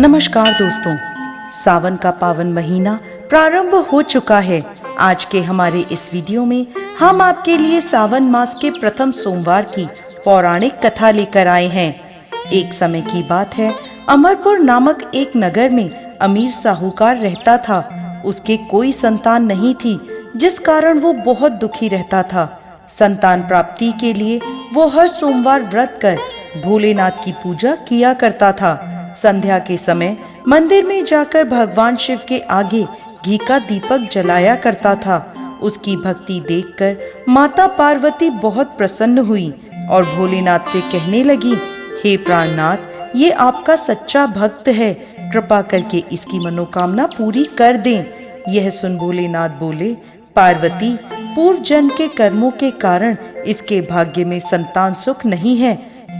नमस्कार दोस्तों, सावन का पावन महीना प्रारंभ हो चुका है। आज के हमारे इस वीडियो में हम आपके लिए सावन मास के प्रथम सोमवार की पौराणिक कथा लेकर आए हैं। एक समय की बात है, अमरपुर नामक एक नगर में अमीर साहूकार रहता था। उसके कोई संतान नहीं थी, जिस कारण वो बहुत दुखी रहता था। संतान प्राप्ति के लिए वो हर सोमवार व्रत कर भोलेनाथ की पूजा किया करता था। संध्या के समय मंदिर में जाकर भगवान शिव के आगे घी का दीपक जलाया करता था। उसकी भक्ति देखकर माता पार्वती बहुत प्रसन्न हुई और भोलेनाथ से कहने लगी, हे प्राणनाथ, ये आपका सच्चा भक्त है, कृपा करके इसकी मनोकामना पूरी कर दें। यह सुन भोलेनाथ बोले, पार्वती, पूर्व जन्म के कर्मों के कारण इसके भाग्य में संतान सुख नहीं है।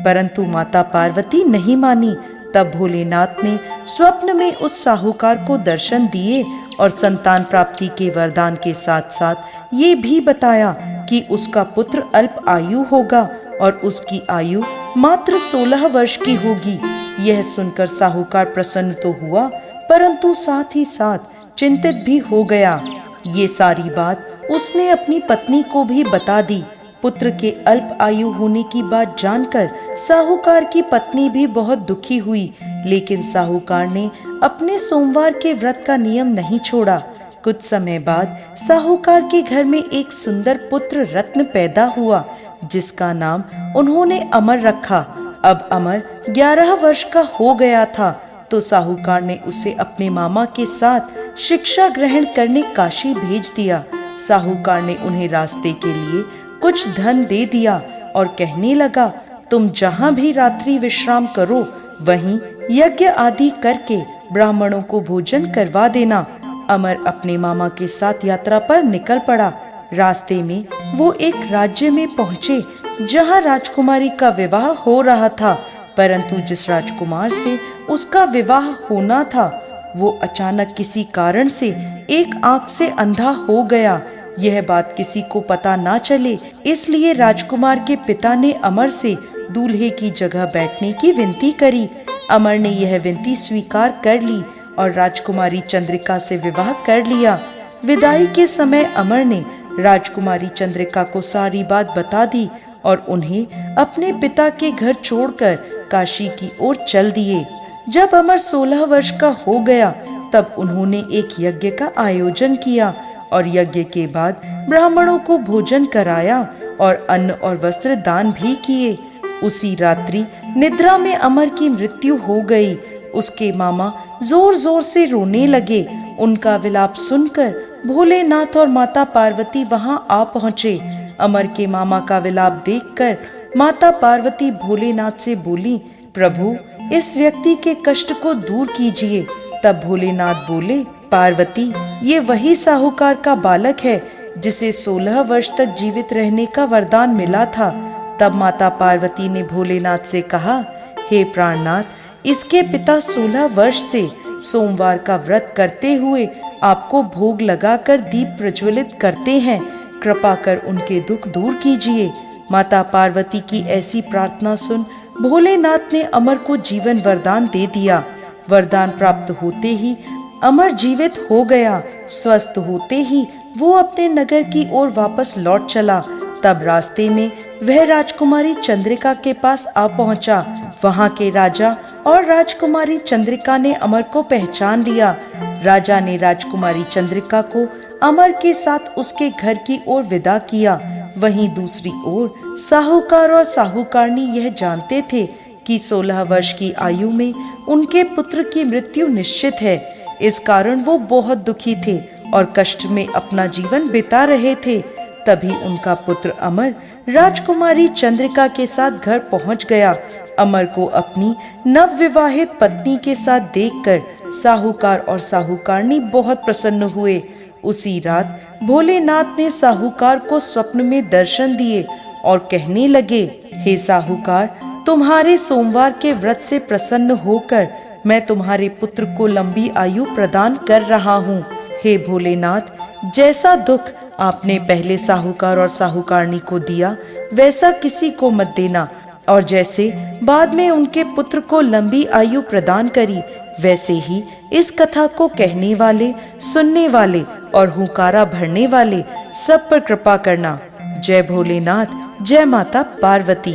परंतु माता पार्वती नहीं मानी। तब भोलेनाथ ने स्वप्न में उस साहूकार को दर्शन दिए और संतान प्राप्ति के वरदान के साथ साथ ये भी बताया कि उसका पुत्र अल्प आयु होगा और उसकी आयु मात्र 16 वर्ष की होगी। यह सुनकर साहूकार प्रसन्न तो हुआ, परंतु साथ ही साथ चिंतित भी हो गया। ये सारी बात उसने अपनी पत्नी को भी बता दी। पुत्र के अल्प आयु होने की बात जानकर साहूकार की पत्नी भी बहुत दुखी हुई, लेकिन साहूकार ने अपने सोमवार के व्रत का नियम नहीं छोड़ा। कुछ समय बाद साहूकार के घर में एक सुंदर पुत्र रत्न पैदा हुआ, जिसका नाम उन्होंने अमर रखा। अब अमर 11 वर्ष का हो गया था, तो साहूकार ने उसे अपने मामा के साथ शिक्षा ग्रहण करने काशी भेज दिया। साहूकार ने उन्हें रास्ते के लिए कुछ धन दे दिया और कहने लगा, तुम जहाँ भी रात्रि विश्राम करो, वहीं यज्ञ आदि करके ब्राह्मणों को भोजन करवा देना। अमर अपने मामा के साथ यात्रा पर निकल पड़ा। रास्ते में वो एक राज्य में पहुँचे, जहाँ राजकुमारी का विवाह हो रहा था। परंतु जिस राजकुमार से उसका विवाह होना था, वो अचानक किसी कारण से एक आंख से अंधा हो गया। यह बात किसी को पता ना चले, इसलिए राजकुमार के पिता ने अमर से दूल्हे की जगह बैठने की विनती करी। अमर ने यह विनती स्वीकार कर ली और राजकुमारी चंद्रिका से विवाह कर लिया। विदाई के समय अमर ने राजकुमारी चंद्रिका को सारी बात बता दी और उन्हें अपने पिता के घर छोड़कर काशी की ओर चल दिए। जब अमर 16 वर्ष का हो गया, तब उन्होंने एक यज्ञ का आयोजन किया और यज्ञ के बाद ब्राह्मणों को भोजन कराया और अन्न और वस्त्र दान भी किए। उसी रात्रि निद्रा में अमर की मृत्यु हो गई। उसके मामा जोर जोर से रोने लगे। उनका विलाप सुनकर भोलेनाथ और माता पार्वती वहां आ पहुँचे। अमर के मामा का विलाप देखकर माता पार्वती भोलेनाथ से बोली, प्रभु, इस व्यक्ति के कष्ट को दूर कीजिए। तब भोलेनाथ बोले, पार्वती, ये वही साहूकार का बालक है जिसे 16 वर्ष तक जीवित रहने का वरदान मिला था। तब माता पार्वती ने भोलेनाथ से कहा, हे प्राणनाथ, इसके पिता 16 वर्ष से सोमवार का व्रत करते हुए आपको भोग लगाकर दीप प्रज्वलित करते हैं। कृपा कर उनके दुख दूर कीजिए। माता पार्वती की ऐसी प्रार्थना सुन भोलेनाथ ने अमर को जीवन वरदान दे दिया। वरदान प्राप्त होते ही अमर जीवित हो गया। स्वस्थ होते ही वो अपने नगर की ओर वापस लौट चला। तब रास्ते में वह राजकुमारी चंद्रिका के पास आ पहुंचा। वहां के राजा और राजकुमारी चंद्रिका ने अमर को पहचान लिया। राजा ने राजकुमारी चंद्रिका को अमर के साथ उसके घर की ओर विदा किया। वहीं दूसरी ओर साहूकार और साहूकारनी यह जानते थे कि 16 वर्ष की आयु में उनके पुत्र की मृत्यु निश्चित है। इस कारण वो बहुत दुखी थे और कष्ट में अपना जीवन बिता रहे थे। तभी उनका पुत्र अमर राजकुमारी चंद्रिका के साथ घर पहुंच गया। अमर को अपनी नवविवाहित पत्नी के साथ देखकर साहूकार और साहूकारनी बहुत प्रसन्न हुए। उसी रात भोलेनाथ ने साहूकार को स्वप्न में दर्शन दिए और कहने लगे, हे साहूकार, तुम्हारे सोमवार के व्रत से प्रसन्न होकर मैं तुम्हारे पुत्र को लंबी आयु प्रदान कर रहा हूँ। हे भोलेनाथ, जैसा दुख आपने पहले साहूकार और साहूकारनी को दिया, वैसा किसी को मत देना। और जैसे बाद में उनके पुत्र को लंबी आयु प्रदान करी, वैसे ही इस कथा को कहने वाले, सुनने वाले और हुंकारा भरने वाले सब पर कृपा करना। जय भोलेनाथ, जय माता पार्वती।